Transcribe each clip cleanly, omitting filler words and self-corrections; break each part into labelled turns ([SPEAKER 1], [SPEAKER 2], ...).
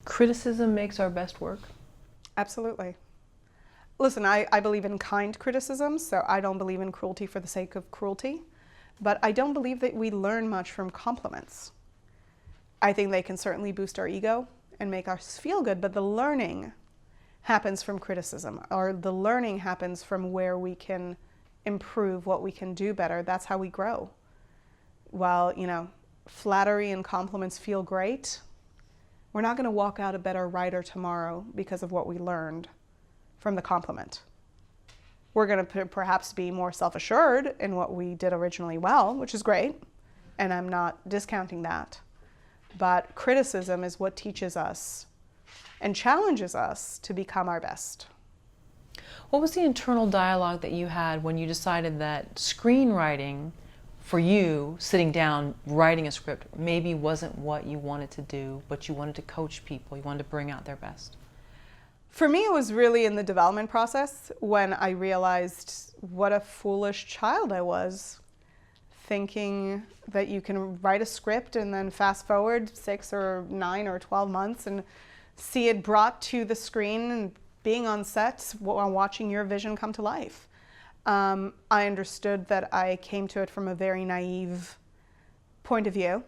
[SPEAKER 1] Criticism makes our best work?
[SPEAKER 2] Absolutely. Listen, I believe in kind criticism, so I don't believe in cruelty for the sake of cruelty, but I don't believe that we learn much from compliments. I think they can certainly boost our ego and make us feel good, but the learning happens from criticism, or the learning happens from where we can improve, what we can do better. That's how we grow. While, flattery and compliments feel great, we're not going to walk out a better writer tomorrow because of what we learned from the compliment. We're going to perhaps be more self-assured in what we did originally well, which is great, and I'm not discounting that. But criticism is what teaches us and challenges us to become our best.
[SPEAKER 1] What was the internal dialogue that you had when you decided that screenwriting, for you, sitting down, writing a script, maybe wasn't what you wanted to do, but you wanted to coach people, you wanted to bring out their best?
[SPEAKER 2] For me, it was really in the development process when I realized what a foolish child I was, thinking that you can write a script and then fast forward 6 or 9 or 12 months and see it brought to the screen and being on set while watching your vision come to life. I understood that I came to it from a very naive point of view,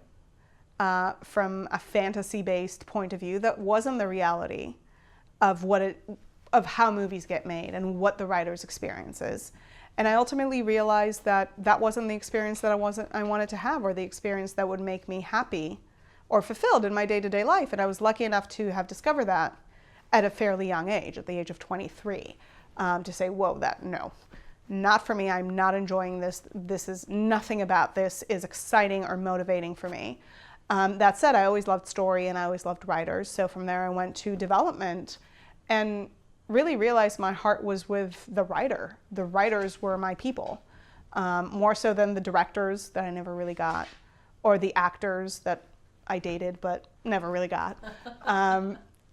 [SPEAKER 2] from a fantasy-based point of view that wasn't the reality of how movies get made and what the writer's experience is. And I ultimately realized that that wasn't the experience that I wanted to have, or the experience that would make me happy or fulfilled in my day-to-day life. And I was lucky enough to have discovered that at a fairly young age, at the age of 23, to say, whoa, no, not for me. I'm not enjoying this. Nothing about this is exciting or motivating for me. That said, I always loved story and I always loved writers. So from there I went to development and really realized my heart was with the writer. The writers were my people, more so than the directors that I never really got, or the actors that I dated but never really got.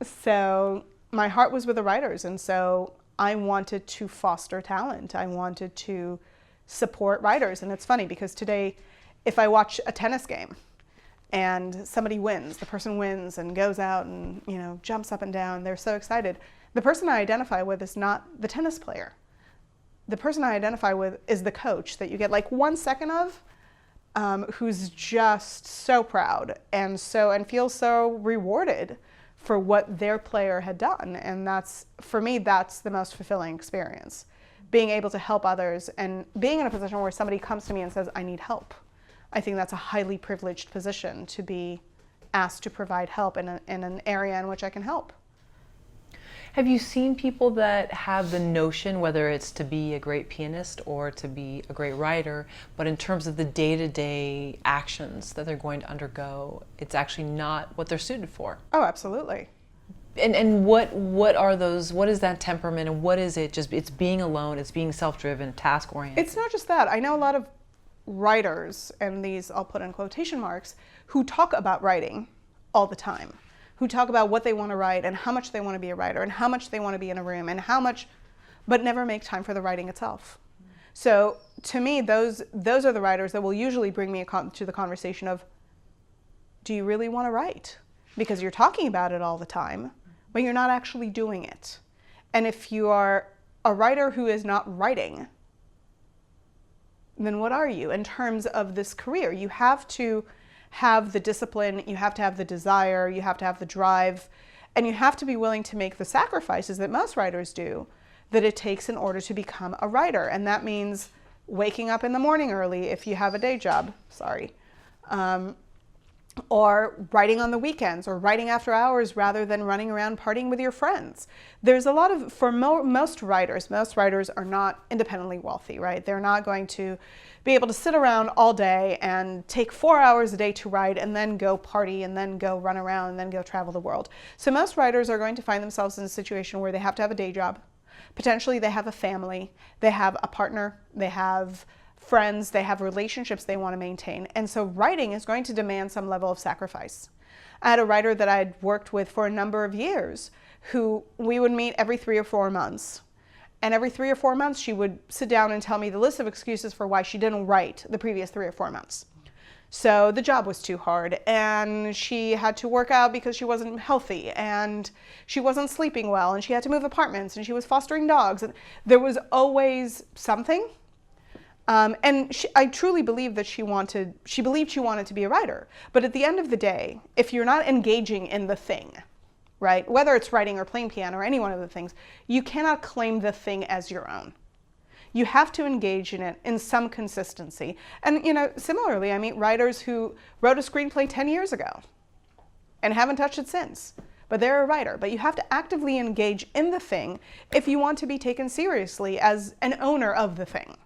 [SPEAKER 2] So my heart was with the writers, and so I wanted to foster talent. I wanted to support writers. And it's funny because today, if I watch a tennis game and somebody wins, the person wins and goes out and jumps up and down, they're so excited. The person I identify with is not the tennis player. The person I identify with is the coach that you get like 1 second of, who's just so proud and feels so rewarded for what their player had done. And for me, that's the most fulfilling experience. Being able to help others and being in a position where somebody comes to me and says, I need help. I think that's a highly privileged position, to be asked to provide help in an area in which I can help.
[SPEAKER 1] Have you seen people that have the notion, whether it's to be a great pianist or to be a great writer, but in terms of the day-to-day actions that they're going to undergo, it's actually not what they're suited for?
[SPEAKER 2] Oh, absolutely.
[SPEAKER 1] And what are those, what is that temperament, and what is it? Just, it's being alone, it's being self-driven, task-oriented?
[SPEAKER 2] It's not just that. I know a lot of writers, and these I'll put in quotation marks, who talk about writing all the time, who talk about what they want to write and how much they want to be a writer and how much they want to be in a room and how much, but never make time for the writing itself. So to me, those are the writers that will usually bring me to the conversation of, do you really want to write? Because you're talking about it all the time, but you're not actually doing it. And if you are a writer who is not writing, then what are you in terms of this career? You have to have the discipline, you have to have the desire, you have to have the drive, and you have to be willing to make the sacrifices that most writers do that it takes in order to become a writer. And that means waking up in the morning early if you have a day job, or writing on the weekends, or writing after hours rather than running around partying with your friends. There's a lot of, for most writers are not independently wealthy, right? They're not going to be able to sit around all day and take 4 hours a day to write and then go party and then go run around and then go travel the world. So most writers are going to find themselves in a situation where they have to have a day job. Potentially they have a family, they have a partner, they have friends, they have relationships they want to maintain. And so writing is going to demand some level of sacrifice. I had a writer that I had worked with for a number of years who we would meet every 3 or 4 months. And every 3 or 4 months she would sit down and tell me the list of excuses for why she didn't write the previous 3 or 4 months. So the job was too hard, and she had to work out because she wasn't healthy, and she wasn't sleeping well, and she had to move apartments, and she was fostering dogs. And there was always something. And I truly believe that she believed she wanted to be a writer. But at the end of the day, if you're not engaging in the thing, right, whether it's writing or playing piano or any one of the things, you cannot claim the thing as your own. You have to engage in it in some consistency. And, you know, similarly, I meet writers who wrote a screenplay 10 years ago and haven't touched it since. But they're a writer. But you have to actively engage in the thing if you want to be taken seriously as an owner of the thing.